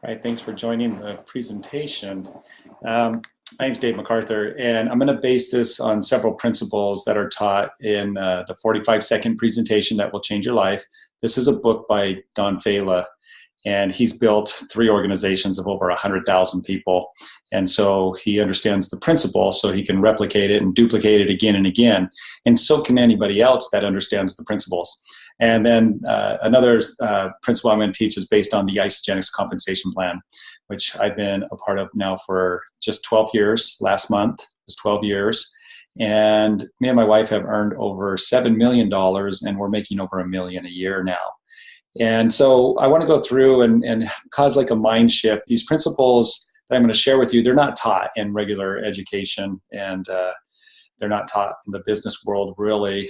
All right, thanks for joining the presentation. My name's Dave MacArthur, and I'm going to base this on several principles that are taught in the 45-second presentation that will change your life. This is a book by Don Fala, and he's built 3 organizations of over 100,000 people. And so he understands the principle, so he can replicate it and duplicate it again and again. And so can anybody else that understands the principles. And then another principle I'm going to teach is based on the Isogenics compensation plan, which I've been a part of now for just 12 years. Last month was 12 years. And me and my wife have earned over $7 million, and we're making over $1 million a year now. And so I want to go through and cause like a mind shift. These principles that I'm going to share with you, they're not taught in regular education, and they're not taught in the business world really.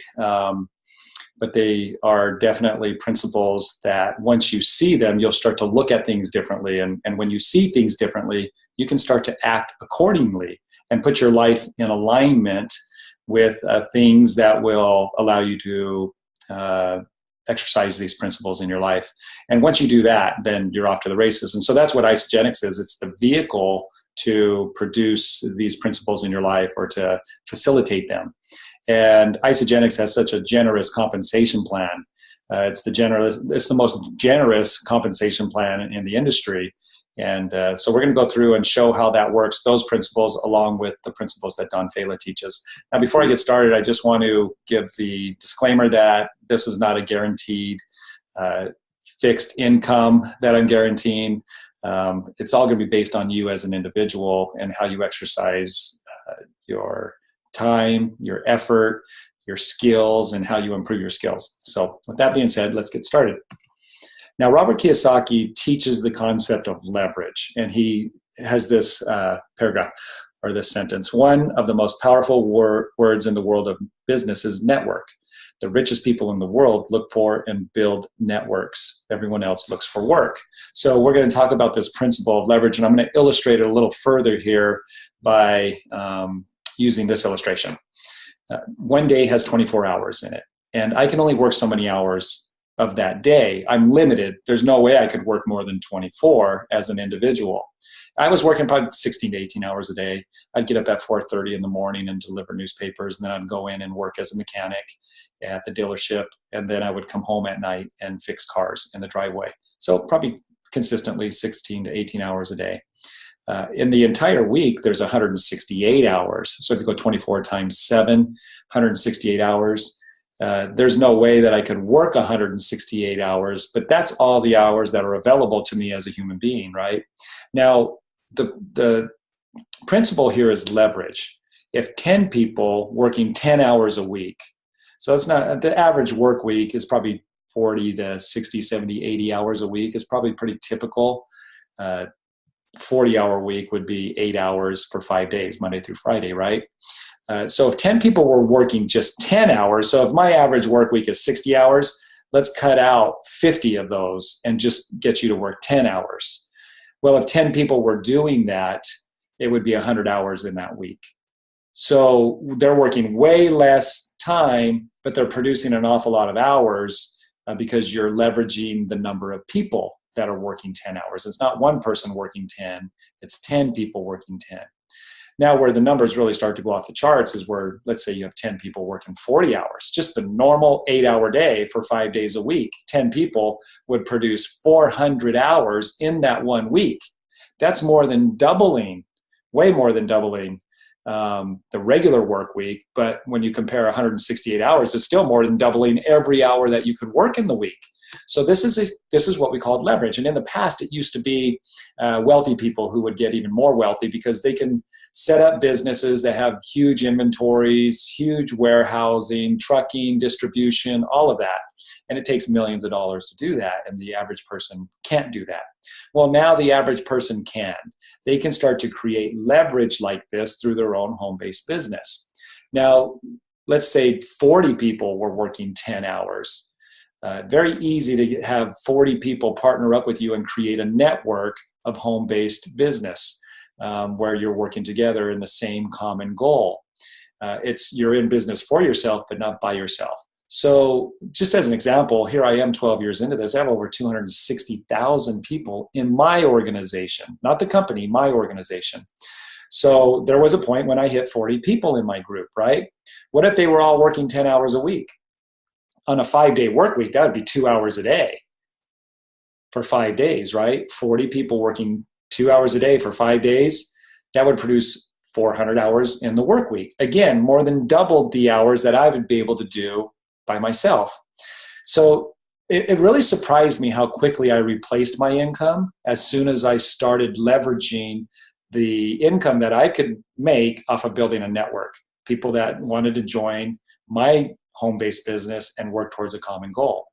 But they are definitely principles that once you see them, you'll start to look at things differently. And when you see things differently, you can start to act accordingly and put your life in alignment with things that will allow you to exercise these principles in your life. And once you do that, then you're off to the races. And so that's what Isogenics is. It's the vehicle to produce these principles in your life or to facilitate them. And Isogenics has such a generous compensation plan. It's the most generous compensation plan in the industry. And so we're going to go through and show how that works, those principles, along with the principles that Don Fala teaches. Now, before I get started, I just want to give the disclaimer that this is not a guaranteed fixed income that I'm guaranteeing. It's all going to be based on you as an individual and how you exercise your time, your effort, your skills, and how you improve your skills. So with that being said, let's get started. Now, Robert Kiyosaki teaches the concept of leverage, and he has this paragraph or this sentence. One of the most powerful words in the world of business is network. The richest people in the world look for and build networks. Everyone else looks for work. So we're going to talk about this principle of leverage, and I'm going to illustrate it a little further here by using this illustration. One day has 24 hours in it, and I can only work so many hours of that day. I'm limited. There's no way I could work more than 24 as an individual. I was working probably 16 to 18 hours a day. I'd get up at 4:30 in the morning and deliver newspapers, and then I'd go in and work as a mechanic at the dealership, and then I would come home at night and fix cars in the driveway. So probably consistently 16 to 18 hours a day. In the entire week, there's 168 hours. So if you go 24 times 7, 168 hours. There's no way that I could work 168 hours, but that's all the hours that are available to me as a human being, right? Now, the principle here is leverage. If 10 people working 10 hours a week, so it's not, the average work week is probably 40 to 60, 70, 80 hours a week. It's probably pretty typical. 40-hour week would be 8 hours for 5 days, Monday through Friday, right? So if 10 people were working just 10 hours, so if my average work week is 60 hours, let's cut out 50 of those and just get you to work 10 hours. Well, if 10 people were doing that, it would be 100 hours in that week. So they're working way less time, but they're producing an awful lot of hours because you're leveraging the number of people that are working 10 hours. It's not one person working 10, it's 10 people working 10. Now, where the numbers really start to go off the charts is where, let's say you have 10 people working 40 hours, just the normal 8-hour day for 5 days a week. 10 people would produce 400 hours in that 1 week. That's more than doubling, way more than doubling the regular work week. But when you compare 168 hours, it's still more than doubling every hour that you could work in the week. So this is what we call leverage. And in the past, it used to be wealthy people who would get even more wealthy because they can set up businesses that have huge inventories, huge warehousing, trucking, distribution, all of that. And it takes millions of dollars to do that. And the average person can't do that. Well, now the average person can. They can start to create leverage like this through their own home-based business. Now, let's say 40 people were working 10 hours. Very easy to have 40 people partner up with you and create a network of home-based business where you're working together in the same common goal. You're in business for yourself, but not by yourself. So just as an example, here I am 12 years into this. I have over 260,000 people in my organization, not the company, my organization. So there was a point when I hit 40 people in my group, right? What if they were all working 10 hours a week? On a 5-day work week, that would be 2 hours a day for 5 days, right? 40 people working 2 hours a day for 5 days, that would produce 400 hours in the work week. Again, more than doubled the hours that I would be able to do by myself. So it really surprised me how quickly I replaced my income as soon as I started leveraging the income that I could make off of building a network. People that wanted to join my home-based business and work towards a common goal.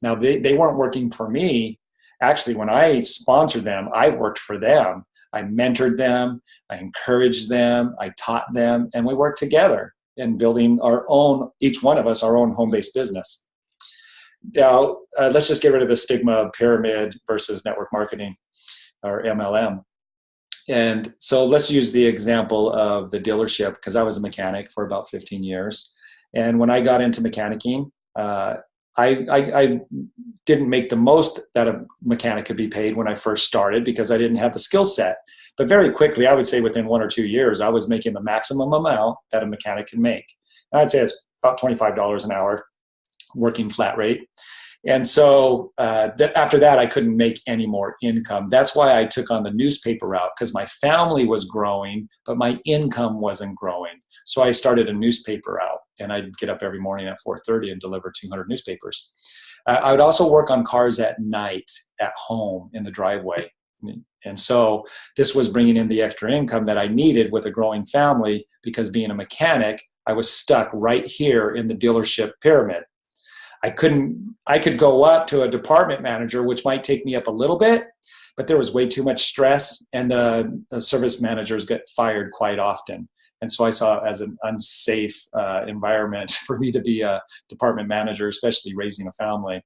Now, they weren't working for me. Actually, when I sponsored them, I worked for them. I mentored them, I encouraged them, I taught them, and we worked together in building our own, each one of us, our own home-based business. Now, let's just get rid of the stigma of pyramid versus network marketing, or MLM. And so let's use the example of the dealership, because I was a mechanic for about 15 years. And when I got into mechanicking, I didn't make the most that a mechanic could be paid when I first started because I didn't have the skill set. But very quickly, I would say within 1 or 2 years, I was making the maximum amount that a mechanic can make. And I'd say it's about $25 an hour, working flat rate. And so after that, I couldn't make any more income. That's why I took on the newspaper route, because my family was growing, but my income wasn't growing. So I started a newspaper route, and I'd get up every morning at 4:30 and deliver 200 newspapers. I would also work on cars at night at home in the driveway. And so this was bringing in the extra income that I needed with a growing family, because being a mechanic, I was stuck right here in the dealership pyramid. I could go up to a department manager, which might take me up a little bit, but there was way too much stress, and the service managers get fired quite often. And so I saw it as an unsafe environment for me to be a department manager, especially raising a family.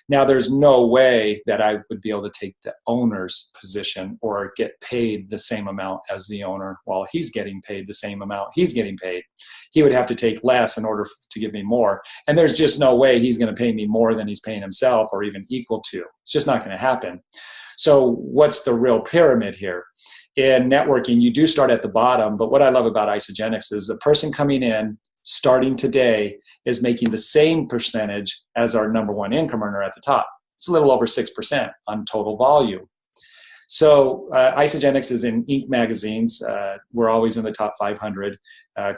Now, there's no way that I would be able to take the owner's position or get paid the same amount as the owner while he's getting paid the same amount he's getting paid. He would have to take less in order to give me more. And there's just no way he's going to pay me more than he's paying himself or even equal to. It's just not going to happen. So what's the real pyramid here? In networking, you do start at the bottom, but what I love about Isagenix is the person coming in starting today is making the same percentage as our number one income earner at the top. It's a little over 6% on total volume. So Isagenix is in Inc. magazines. We're always in the top 500.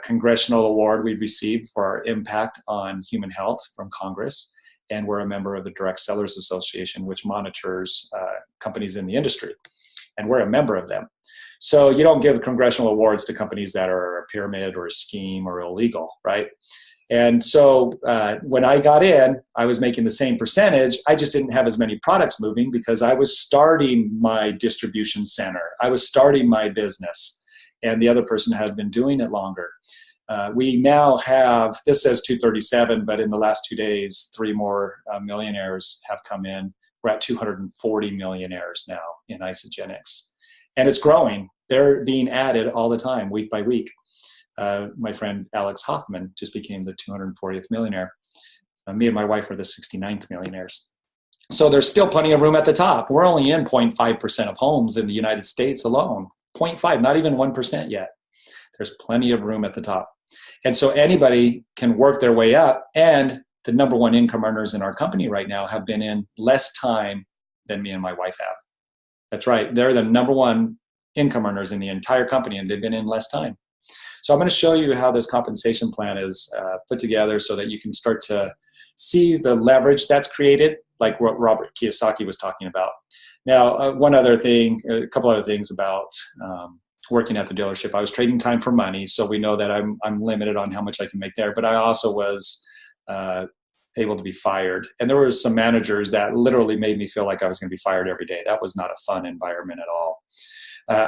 Congressional award we received for our impact on human health from Congress. And we're a member of the Direct Sellers Association, which monitors companies in the industry. And we're a member of them. So you don't give congressional awards to companies that are a pyramid or a scheme or illegal, right? And so when I got in, I was making the same percentage. I just didn't have as many products moving because I was starting my distribution center. I was starting my business, and the other person had been doing it longer. We now have, this says 237, but in the last 2 days, 3 more millionaires have come in. We're at 240 millionaires now in Isagenix. And it's growing. They're being added all the time, week by week. My friend Alex Hoffman just became the 240th millionaire. Me and my wife are the 69th millionaires. So there's still plenty of room at the top. We're only in 0.5% of homes in the United States alone. 0.5, not even 1% yet. There's plenty of room at the top. And so anybody can work their way up. And the number one income earners in our company right now have been in less time than me and my wife have. That's right. They're the number one income earners in the entire company, and they've been in less time. So I'm going to show you how this compensation plan is put together so that you can start to see the leverage that's created, like what Robert Kiyosaki was talking about. Now, a couple other things about working at the dealership. I was trading time for money, so we know that I'm limited on how much I can make there, but I also was able to be fired. And there were some managers that literally made me feel like I was going to be fired every day. That was not a fun environment at all.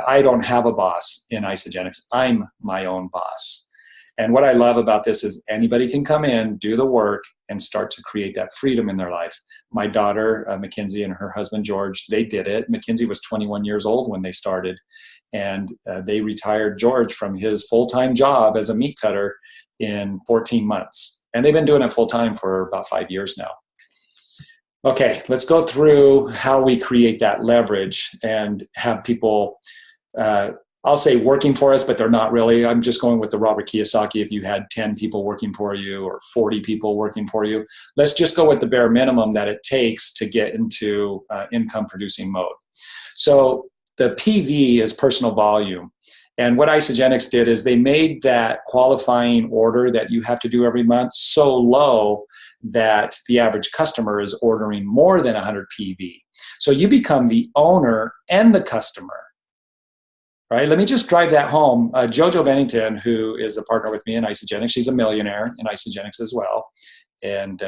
I don't have a boss in Isagenix. I'm my own boss. And what I love about this is anybody can come in, do the work, and start to create that freedom in their life. My daughter, Mackenzie, and her husband, George, they did it. Mackenzie was 21 years old when they started. And they retired George from his full-time job as a meat cutter in 14 months. And they've been doing it full time for about 5 years now. Okay, let's go through how we create that leverage and have people, I'll say working for us, but they're not really. I'm just going with the Robert Kiyosaki. If you had 10 people working for you or 40 people working for you, let's just go with the bare minimum that it takes to get into income producing mode. So the PV is personal volume. And what Isagenix did is they made that qualifying order that you have to do every month so low that the average customer is ordering more than 100 PV. So you become the owner and the customer. Right? Let me just drive that home. Jojo Bennington, who is a partner with me in Isagenix, she's a millionaire in Isagenix as well. And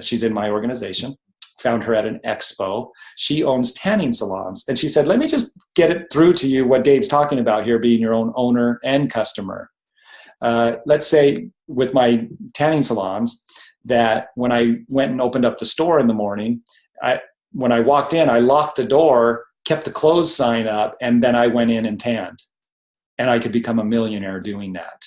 she's in my organization. Found her at an expo. She owns tanning salons. And she said, let me just get it through to you what Dave's talking about here, being your own owner and customer. Let's say with my tanning salons that when I went and opened up the store in the morning, when I walked in, I locked the door, kept the close sign up, and then I went in and tanned. And I could become a millionaire doing that.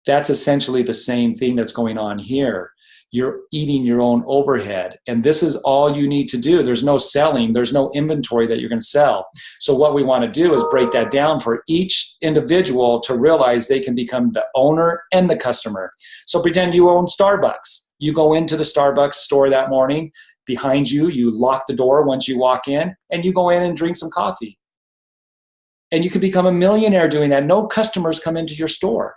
That's essentially the same thing that's going on here. You're eating your own overhead. And this is all you need to do. There's no selling. There's no inventory that you're going to sell. So what we want to do is break that down for each individual to realize they can become the owner and the customer. So pretend you own Starbucks. You go into the Starbucks store that morning. Behind you, you lock the door once you walk in, and you go in and drink some coffee. And you can become a millionaire doing that. No customers come into your store.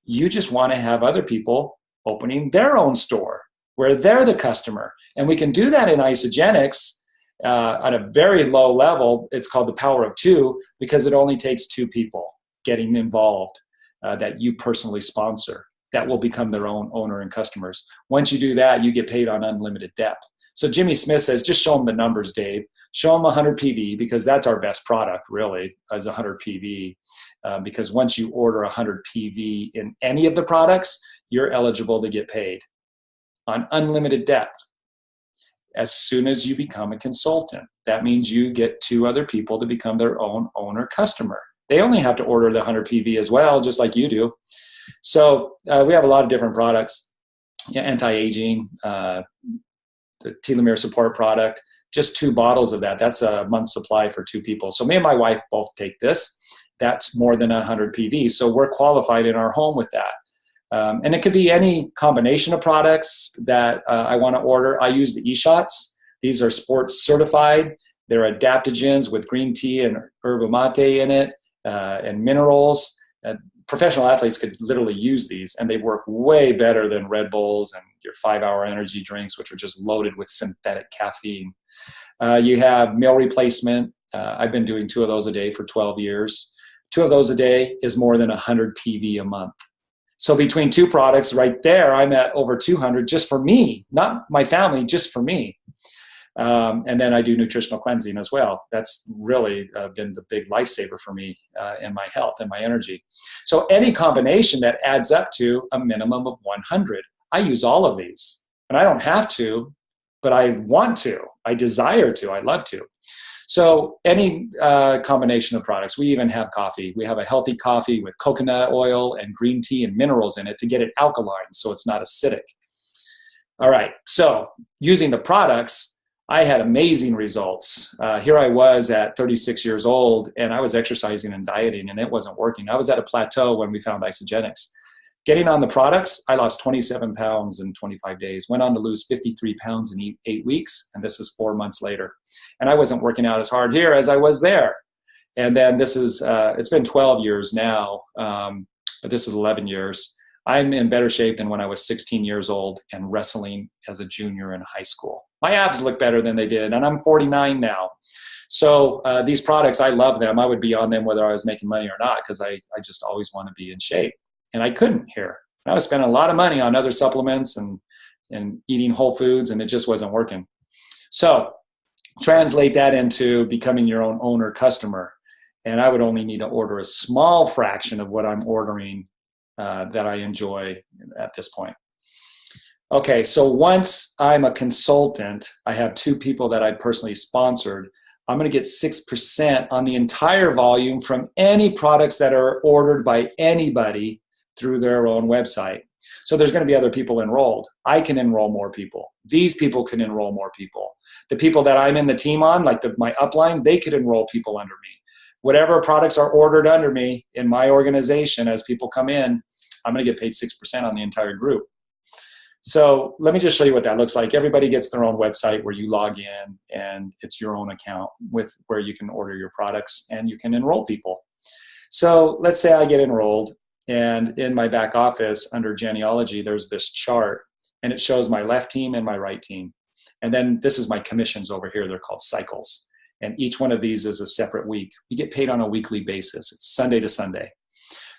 You just want to have other people opening their own store where they're the customer. And we can do that in Isagenix at a very low level. It's called the power of two because it only takes 2 people getting involved that you personally sponsor that will become their own owner and customers. Once you do that, you get paid on unlimited depth. So Jimmy Smith says, just show them the numbers, Dave. Show them 100 PV because that's our best product, really, as 100 PV. Because once you order 100 PV in any of the products, you're eligible to get paid on unlimited depth. As soon as you become a consultant, that means you get 2 other people to become their own owner customer. They only have to order the 100 PV as well, just like you do. So we have a lot of different products, anti-aging, the telomere support product, just 2 bottles of that. That's a month's supply for 2 people. So me and my wife both take this. That's more than 100 PV. So we're qualified in our home with that. And it could be any combination of products that I want to order. I use the eShots. These are sports certified. They're adaptogens with green tea and yerba mate in it and minerals. Professional athletes could literally use these, and they work way better than Red Bulls and your 5-hour energy drinks, which are just loaded with synthetic caffeine. You have meal replacement. I've been doing 2 of those a day for 12 years. 2 of those a day is more than 100 PV a month. So between 2 products right there, I'm at over 200 just for me, not my family, just for me. And then I do nutritional cleansing as well. That's really been the big lifesaver for me in my health and my energy. So any combination that adds up to a minimum of 100. I use all of these. And I don't have to, but I want to. I desire to. I love to. So any combination of products. We even have coffee. We have a healthy coffee with coconut oil and green tea and minerals in it to get it alkaline so it's not acidic. All right. So using the products, I had amazing results. Here I was at 36 years old, and I was exercising and dieting, and it wasn't working. I was at a plateau when we found Isagenix. Getting on the products, I lost 27 pounds in 25 days, went on to lose 53 pounds in 8 weeks, and this is 4 months later. And I wasn't working out as hard here as I was there. And then this is, it's been 12 years now, but this is 11 years. I'm in better shape than when I was 16 years old and wrestling as a junior in high school. My abs look better than they did, and I'm 49 now. So these products, I love them. I would be on them whether I was making money or not because I just always want to be in shape. And I couldn't here. I was spending a lot of money on other supplements and eating whole foods, and it just wasn't working. So translate that into becoming your own owner customer. And I would only need to order a small fraction of what I'm ordering that I enjoy at this point. Okay, so once I'm a consultant, I have 2 people that I personally sponsored. I'm going to get 6% on the entire volume from any products that are ordered by anybody through their own website. So there's going to be other people enrolled. I can enroll more people. These people can enroll more people. The people that I'm in the team on, like my upline, they could enroll people under me. Whatever products are ordered under me in my organization, as people come in, I'm going to get paid 6% on the entire group. So let me just show you what that looks like. Everybody gets their own website where you log in, and it's your own account with where you can order your products and you can enroll people. So let's say I get enrolled, and in my back office under genealogy, there's this chart, and it shows my left team and my right team. And then this is my commissions over here. They're called cycles. And each one of these is a separate week. You get paid on a weekly basis. It's Sunday to Sunday.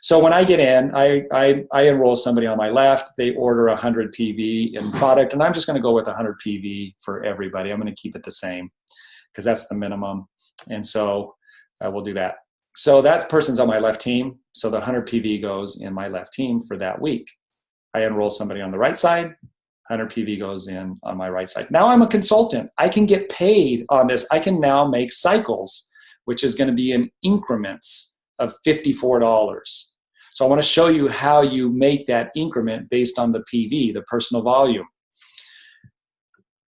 So when I get in, I enroll somebody on my left. They order 100 PV in product, and I'm just going to go with 100 PV for everybody. I'm going to keep it the same because that's the minimum. And so we'll do that. So that person's on my left team. So the 100 PV goes in my left team for that week. I enroll somebody on the right side. 100 PV goes in on my right side. Now I'm a consultant. I can get paid on this. I can now make cycles, which is going to be in increments of $54. So I want to show you how you make that increment based on the PV, the personal volume.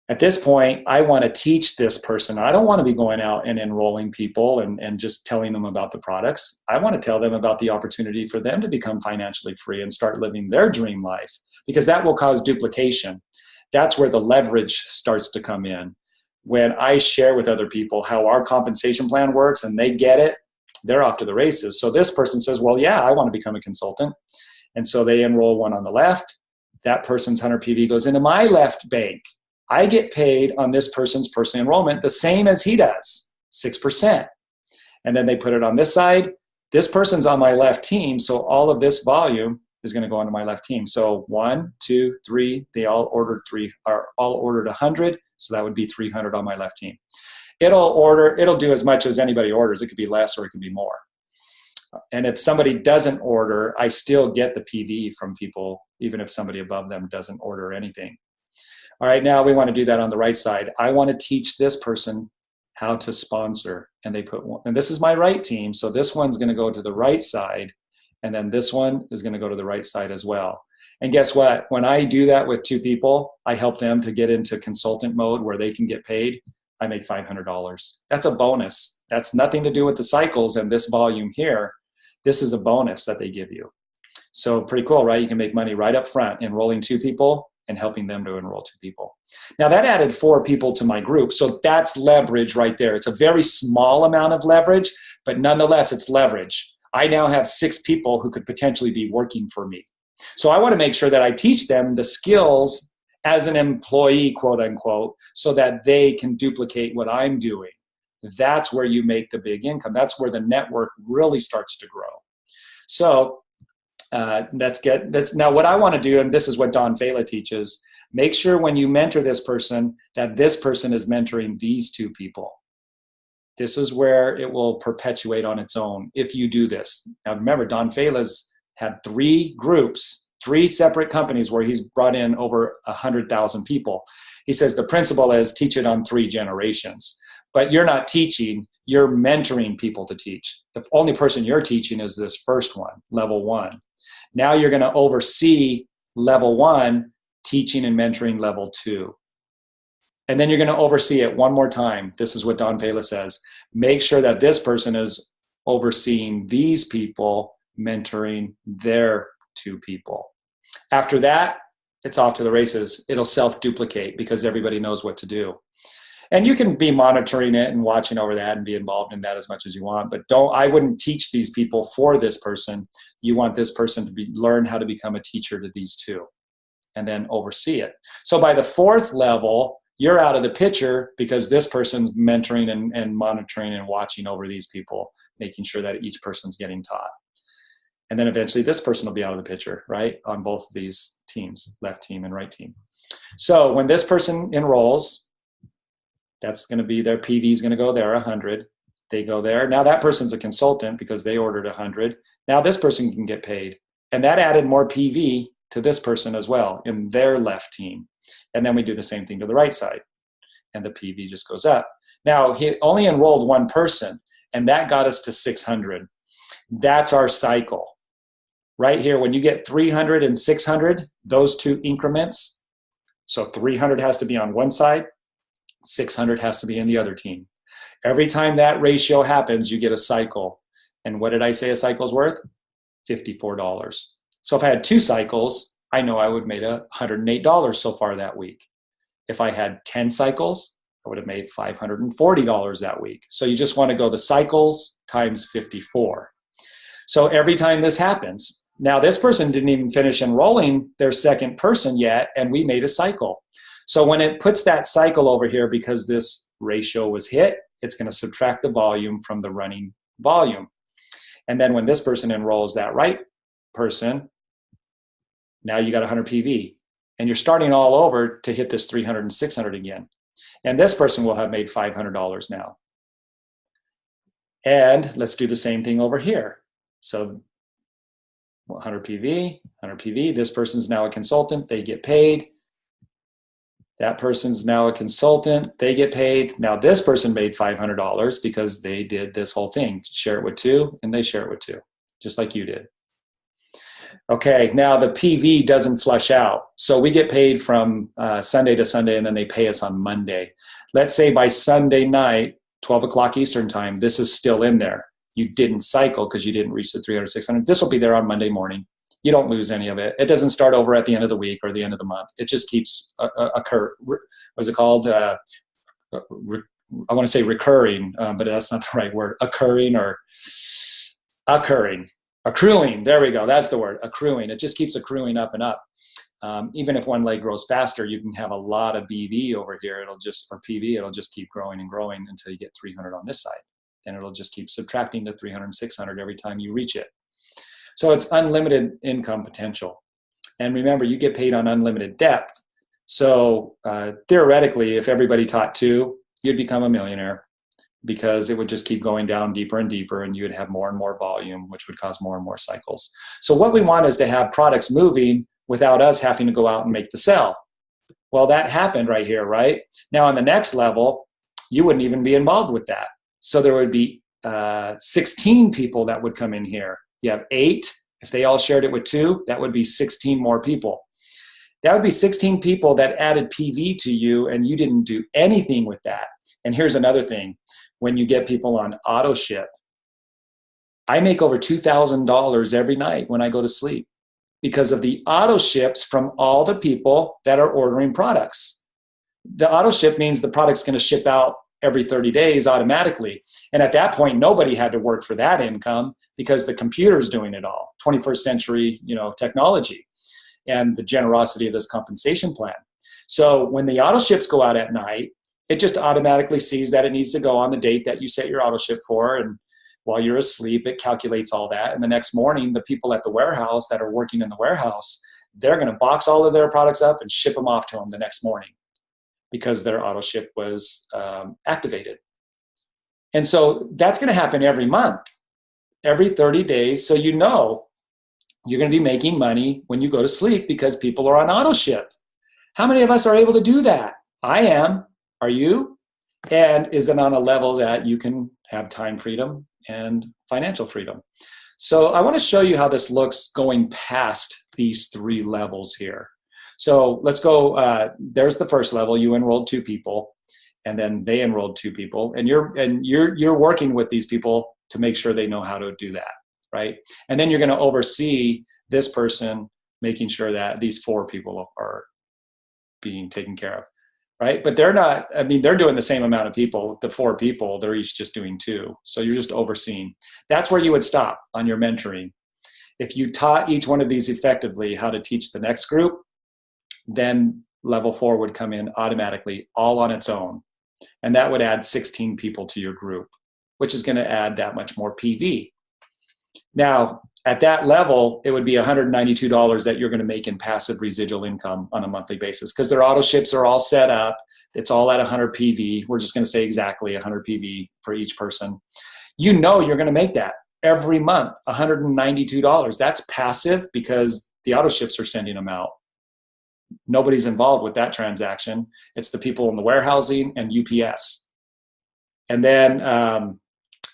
At this point, I want to teach this person. I don't want to be going out and enrolling people and just telling them about the products. I want to tell them about the opportunity for them to become financially free and start living their dream life, because that will cause duplication. That's where the leverage starts to come in. When I share with other people how our compensation plan works and they get it, they're off to the races. So this person says, well, yeah, I want to become a consultant. And so they enroll one on the left. That person's 100 PV goes into my left bank. I get paid on this person's personal enrollment the same as he does, 6%. And then they put it on this side. This person's on my left team, so all of this volume is going to go onto my left team. So 1, 2, 3, they all ordered 100, so that would be 300 on my left team. It'll do as much as anybody orders. It could be less or it could be more. And if somebody doesn't order, I still get the PV from people, even if somebody above them doesn't order anything. All right, now we want to do that on the right side. I want to teach this person how to sponsor. And they put one, and this is my right team. So this one's going to go to the right side. And then this one is going to go to the right side as well. And guess what? When I do that with two people, I help them to get into consultant mode where they can get paid. I make $500. That's a bonus. That's nothing to do with the cycles and this volume here. This is a bonus that they give you. So pretty cool, right? You can make money right up front enrolling two people and helping them to enroll two people. Now that added 4 people to my group. So that's leverage right there. It's a very small amount of leverage, but nonetheless, it's leverage. I now have 6 people who could potentially be working for me. So I want to make sure that I teach them the skills as an employee, quote unquote, so that they can duplicate what I'm doing. That's where you make the big income. That's where the network really starts to grow. So that's now what I want to do, and this is what Don Fela teaches, make sure when you mentor this person that this person is mentoring these 2 people. This is where it will perpetuate on its own if you do this. Now remember, Don Fela's had 3 groups, 3 separate companies where he's brought in over 100,000 people. He says the principle is teach it on 3 generations. But you're not teaching, you're mentoring people to teach. The only person you're teaching is this first one, level 1. Now you're going to oversee level 1, teaching and mentoring level 2. And then you're going to oversee it one more time. This is what Don Fela says. Make sure that this person is overseeing these people, mentoring their 2 people. After that, it's off to the races. It'll self-duplicate because everybody knows what to do. And you can be monitoring it and watching over that and be involved in that as much as you want. But I wouldn't teach these people for this person. You want this person to learn how to become a teacher to these 2 and then oversee it. So by the 4th level, you're out of the picture because this person's mentoring and monitoring and watching over these people, making sure that each person's getting taught. And then eventually this person will be out of the picture, right? On both of these teams, left team and right team. So when this person enrolls, that's going to be their PV is going to go there, 100. They go there. Now that person's a consultant because they ordered 100. Now this person can get paid. And that added more PV to this person as well in their left team. And then we do the same thing to the right side. And the PV just goes up. Now he only enrolled 1 person, and that got us to 600. That's our cycle. right here, when you get 300 and 600, those two increments, so 300 has to be on one side, 600 has to be in the other team. Every time that ratio happens, you get a cycle. And what did I say a cycle is worth? $54. So if I had 2 cycles, I know I would have made $108 so far that week. If I had 10 cycles, I would have made $540 that week. So you just want to go the cycles times 54. So every time this happens, now this person didn't even finish enrolling their second person yet, and we made a cycle. So when it puts that cycle over here, because this ratio was hit, it's going to subtract the volume from the running volume. And then when this person enrolls that right person, now you got 100 PV. And you're starting all over to hit this 300 and 600 again. And this person will have made $500 now. And let's do the same thing over here. So 100 PV, 100 PV. This person's now a consultant. They get paid. That person's now a consultant. They get paid. Now this person made $500 because they did this whole thing. Share it with 2, and they share it with 2, just like you did. Okay, now the PV doesn't flush out. So we get paid from Sunday to Sunday, and then they pay us on Monday. Let's say by Sunday night, 12 o'clock Eastern time, this is still in there. You didn't cycle because you didn't reach the 300, 600. This will be there on Monday morning. You don't lose any of it. It doesn't start over at the end of the week or the end of the month. It just keeps what's it called? I want to say recurring, but that's not the right word. Occurring or occurring. Accruing, there we go, that's the word, accruing. It just keeps accruing up and up. Even if one leg grows faster, you can have a lot of BV over here, or PV, it'll just keep growing and growing until you get 300 on this side. Then it'll just keep subtracting to 300 and 600 every time you reach it. So it's unlimited income potential. And remember, you get paid on unlimited depth. So theoretically, if everybody taught 2, you'd become a millionaire, because it would just keep going down deeper and deeper, and you would have more and more volume, which would cause more and more cycles. So what we want is to have products moving without us having to go out and make the sell. Well, that happened right here, right? Now on the next level, you wouldn't even be involved with that. So there would be 16 people that would come in here. You have 8. If they all shared it with 2, that would be 16 more people. That would be 16 people that added PV to you, and you didn't do anything with that. And here's another thing. When you get people on auto ship, I make over $2,000 every night when I go to sleep because of the auto ships from all the people that are ordering products. The auto ship means the product's going to ship out every 30 days automatically. And at that point, nobody had to work for that income because the computer's doing it all. 21st century, technology and the generosity of this compensation plan. So when the auto ships go out at night, it just automatically sees that it needs to go on the date that you set your auto ship for. And while you're asleep, it calculates all that. And the next morning, the people at the warehouse that are working in the warehouse, they're going to box all of their products up and ship them off to them the next morning because their auto ship was activated. And so that's going to happen every month, every 30 days. So you're going to be making money when you go to sleep because people are on auto ship. How many of us are able to do that? I am. Are you? And is it on a level that you can have time freedom and financial freedom? So I want to show you how this looks going past these 3 levels here. So let's go, there's the first level. You enrolled 2 people, and then they enrolled 2 people, and you're working with these people to make sure they know how to do that, right? And then you're going to oversee this person making sure that these 4 people are being taken care of. Right? But they're not, they're doing the same amount of people. The 4 people, they're each just doing 2. So you're just overseeing. That's where you would stop on your mentoring. If you taught each one of these effectively how to teach the next group, then level 4 would come in automatically, all on its own. And that would add 16 people to your group, which is going to add that much more PV. Now, at that level, it would be $192 that you're going to make in passive residual income on a monthly basis because their auto ships are all set up. It's all at 100 PV. We're just going to say exactly 100 PV for each person. You're going to make that every month, $192. That's passive because the auto ships are sending them out. Nobody's involved with that transaction. It's the people in the warehousing and UPS. And then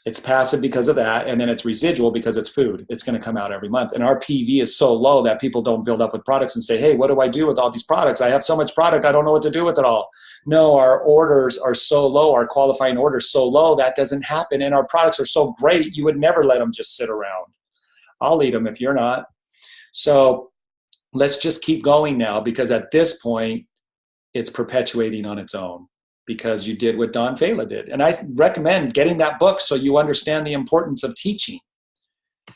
It's passive because of that, and then it's residual because it's food. It's going to come out every month. And our PV is so low that people don't build up with products and say, hey, what do I do with all these products? I have so much product, I don't know what to do with it all. No, our orders are so low, our qualifying orders so low, that doesn't happen. And our products are so great, you would never let them just sit around. I'll eat them if you're not. So let's just keep going now, because at this point, it's perpetuating on its own, because you did what Don Fela did. And I recommend getting that book so you understand the importance of teaching.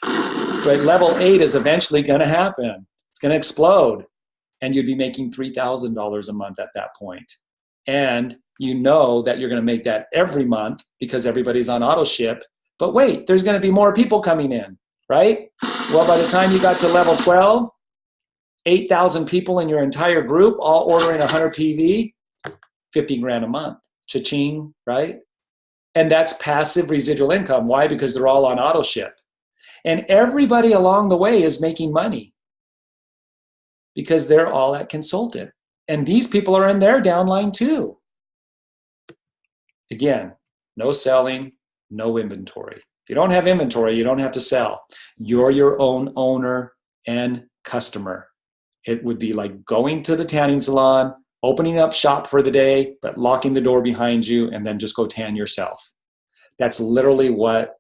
But level 8 is eventually going to happen. It's going to explode. And you'd be making $3,000 a month at that point. And you know that you're going to make that every month because everybody's on auto ship. But wait, there's going to be more people coming in, right? Well, by the time you got to level 12, 8,000 people in your entire group all ordering 100 PV, 50 grand a month. Cha-ching, right? And that's passive residual income. Why? Because they're all on auto ship. And everybody along the way is making money because they're all at consultant. And these people are in their downline too. Again, no selling, no inventory. If you don't have inventory, you don't have to sell. You're your own owner and customer. It would be like going to the tanning salon, opening up shop for the day, but locking the door behind you and then just go tan yourself. That's literally what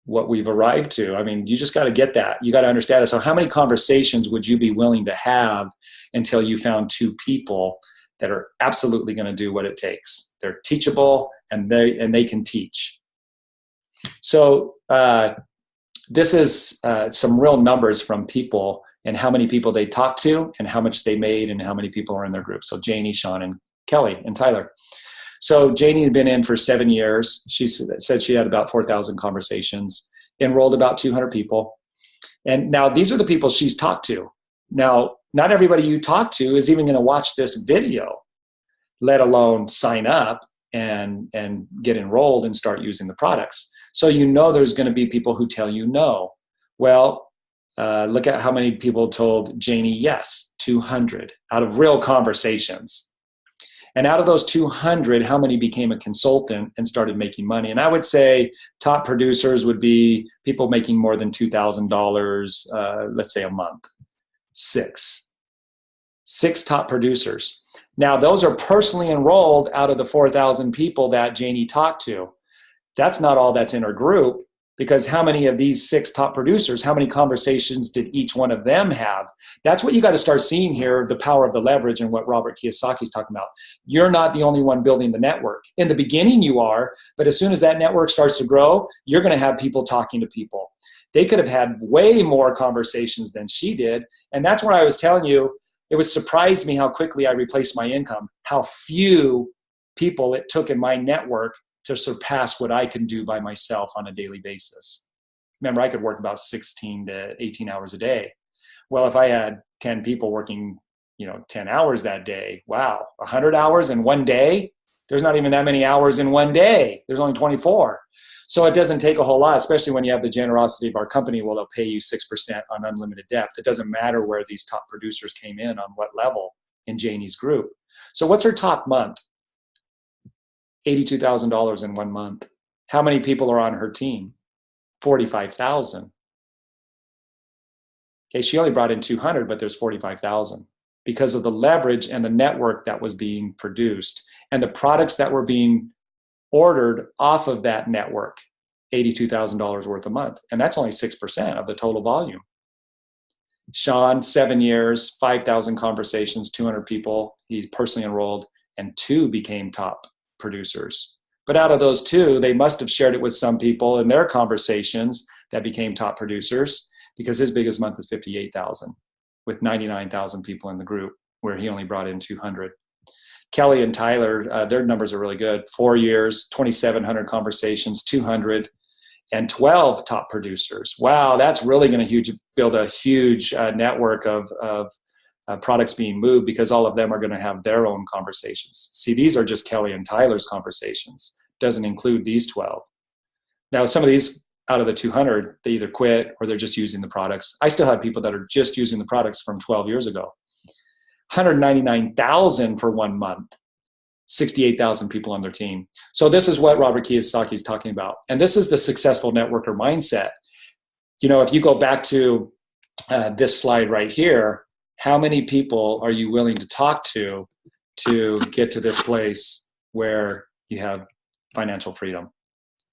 we've arrived to. I mean, you just got to get that. You got to understand it. So how many conversations would you be willing to have until you found 2 people that are absolutely going to do what it takes? They're teachable and they can teach. So this is some real numbers from people and how many people they talked to and how much they made and how many people are in their group. So Janie, Sean, and Kelly, and Tyler. So Janie had been in for 7 years. She said she had about 4,000 conversations, enrolled about 200 people. And now these are the people she's talked to. Now, not everybody you talk to is even going to watch this video, let alone sign up and get enrolled and start using the products. So you know there's going to be people who tell you no. Well, look at how many people told Janie yes, 200 out of real conversations. And out of those 200, how many became a consultant and started making money? And I would say top producers would be people making more than $2,000, let's say a month. 6 top producers. Now, those are personally enrolled out of the 4,000 people that Janie talked to. That's not all that's in her group, because how many of these 6 top producers, how many conversations did each one of them have? That's what you got to start seeing here, the power of the leverage and what Robert Kiyosaki's talking about. You're not the only one building the network. In the beginning you are, but as soon as that network starts to grow, you're going to have people talking to people. They could have had way more conversations than she did. And that's where I was telling you, it would surprise me how quickly I replaced my income, how few people it took in my network to surpass what I can do by myself on a daily basis. Remember, I could work about 16 to 18 hours a day. Well, if I had 10 people working, 10 hours that day, wow, 100 hours in one day? There's not even that many hours in one day. There's only 24. So it doesn't take a whole lot, especially when you have the generosity of our company. Well, they'll pay you 6% on unlimited depth. It doesn't matter where these top producers came in on what level in Janie's group. So what's her top month? $82,000 in 1 month. How many people are on her team? 45,000. Okay, she only brought in 200, but there's 45,000 because of the leverage and the network that was being produced and the products that were being ordered off of that network. $82,000 worth a month. And that's only 6% of the total volume. Sean, 7 years, 5,000 conversations, 200 people. He personally enrolled, and 2 became top producers. But out of those 2, they must have shared it with some people in their conversations that became top producers, because his biggest month is 58,000 with 99,000 people in the group, where he only brought in 200. Kelly and Tyler, their numbers are really good. 4 years, 2,700 conversations, 200, and 12 top producers. Wow, that's really going to build a huge network of products being moved, because all of them are going to have their own conversations. See, these are just Kelly and Tyler's conversations. Doesn't include these 12. Now, some of these out of the 200, they either quit or they're just using the products. I still have people that are just using the products from 12 years ago. 199,000 for 1 month. 68,000 people on their team. So this is what Robert Kiyosaki is talking about. And this is the successful networker mindset. You know, if you go back to this slide right here, how many people are you willing to talk to get to this place where you have financial freedom,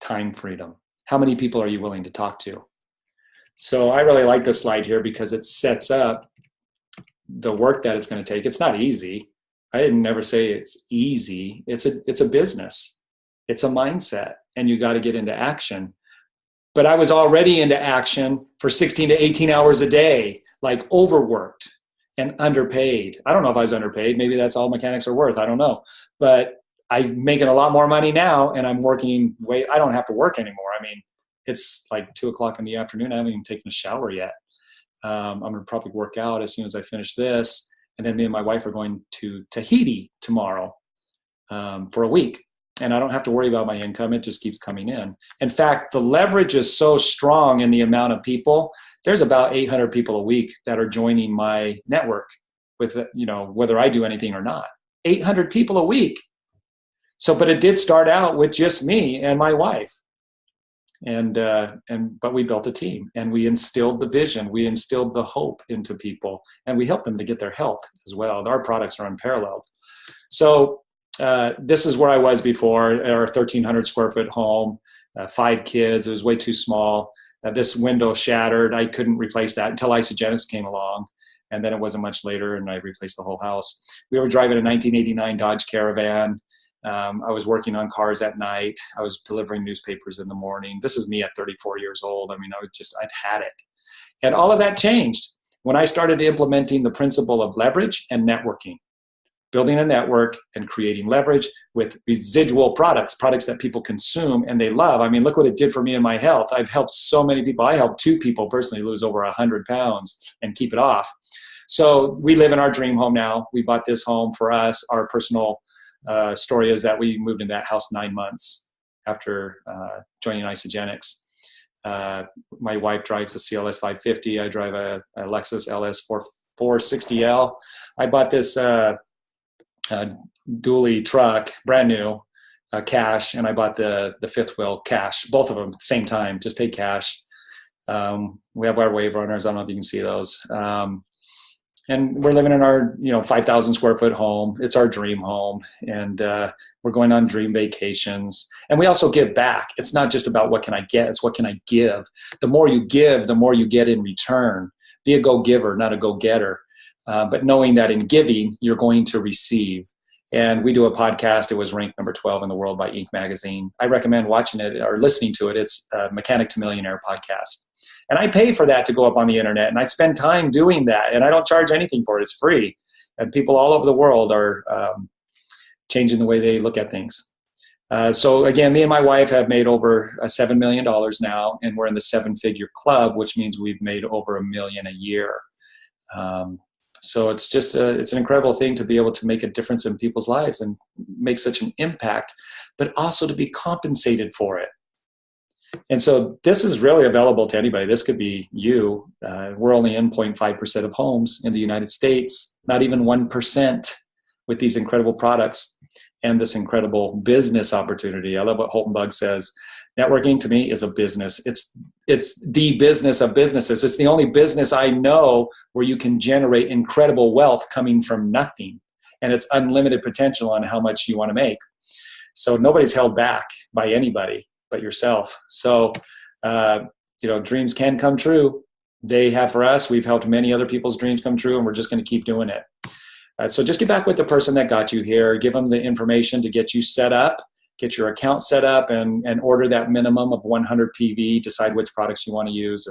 time freedom? How many people are you willing to talk to? So I really like this slide here because it sets up the work that it's going to take. It's not easy. I didn't never say it's easy. It's a business. It's a mindset, and you got to get into action. But I was already into action for 16 to 18 hours a day, like overworked and underpaid. I don't know if I was underpaid. Maybe that's all mechanics are worth. I don't know. But I'm making a lot more money now, and I'm working I don't have to work anymore. I mean, it's like 2:00 in the afternoon. I haven't even taken a shower yet. I'm going to probably work out as soon as I finish this. And then me and my wife are going to Tahiti tomorrow for a week. And I don't have to worry about my income. It just keeps coming in. In fact, the leverage is so strong in the amount of people. There's about 800 people a week that are joining my network with, you know, whether I do anything or not. 800 people a week. So, but it did start out with just me and my wife. But we built a team, and we instilled the vision. We instilled the hope into people, and we helped them to get their health as well. Our products are unparalleled. So this is where I was before, our 1,300 square foot home, 5 kids. It was way too small. This window shattered. I couldn't replace that until Isogenics came along. And then it wasn't much later, and I replaced the whole house. We were driving a 1989 Dodge Caravan. I was working on cars at night. I was delivering newspapers in the morning. This is me at 34 years old. I mean, I'd had it. And all of that changed when I started implementing the principle of leverage and networking, building a network and creating leverage with residual products that people consume and they love. I mean, look what it did for me in my health. I've helped so many people. I helped 2 people personally lose over 100 pounds and keep it off. So we live in our dream home now. We bought this home for us. Our personal story is that we moved into that house 9 months after joining Isogenics. My wife drives a CLS 550. I drive a Lexus LS 460L. I bought this dually truck, brand new, cash, and I bought the fifth wheel cash, both of them at the same time, just paid cash. We have our wave runners. I don't know if you can see those. And we're living in our 5,000 square foot home. It's our dream home, and we're going on dream vacations. And we also give back. It's not just about what can I get, it's what can I give. The more you give, the more you get in return. Be a go-giver, not a go-getter. But knowing that in giving, you're going to receive. And we do a podcast. It was ranked number 12 in the world by Inc. magazine. I recommend watching it or listening to it. It's a Mechanic to Millionaire podcast. And I pay for that to go up on the internet, and I spend time doing that, and I don't charge anything for it. It's free. And people all over the world are changing the way they look at things. So again, me and my wife have made over $7 million now, and we're in the 7-figure club, which means we've made over $1 million a year. So it's just it's an incredible thing to be able to make a difference in people's lives and make such an impact, but also to be compensated for it. And so this is really available to anybody. This could be you. We're only in 0.5% of homes in the United States, not even 1% with these incredible products and this incredible business opportunity. I love what Holton Bugg says. Networking to me is a business. It's the business of businesses. It's the only business I know where you can generate incredible wealth coming from nothing. And it's unlimited potential on how much you want to make. So nobody's held back by anybody but yourself. So, dreams can come true. They have for us. We've helped many other people's dreams come true, and we're just going to keep doing it. So just get back with the person that got you here. Give them the information to get you set up, get your account set up, and order that minimum of 100 PV, decide which products you want to use,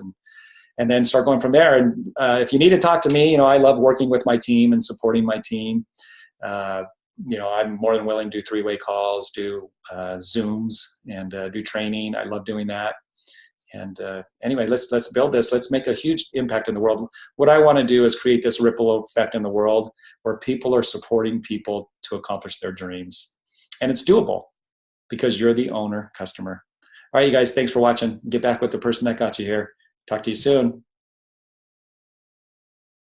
and then start going from there. And if you need to talk to me, I love working with my team and supporting my team. I'm more than willing to do 3-way calls, do Zooms, and do training. I love doing that. And anyway, let's build this. Let's make a huge impact in the world. What I want to do is create this ripple effect in the world where people are supporting people to accomplish their dreams. And it's doable because you're the owner customer. All right, you guys, thanks for watching. Get back with the person that got you here. Talk to you soon.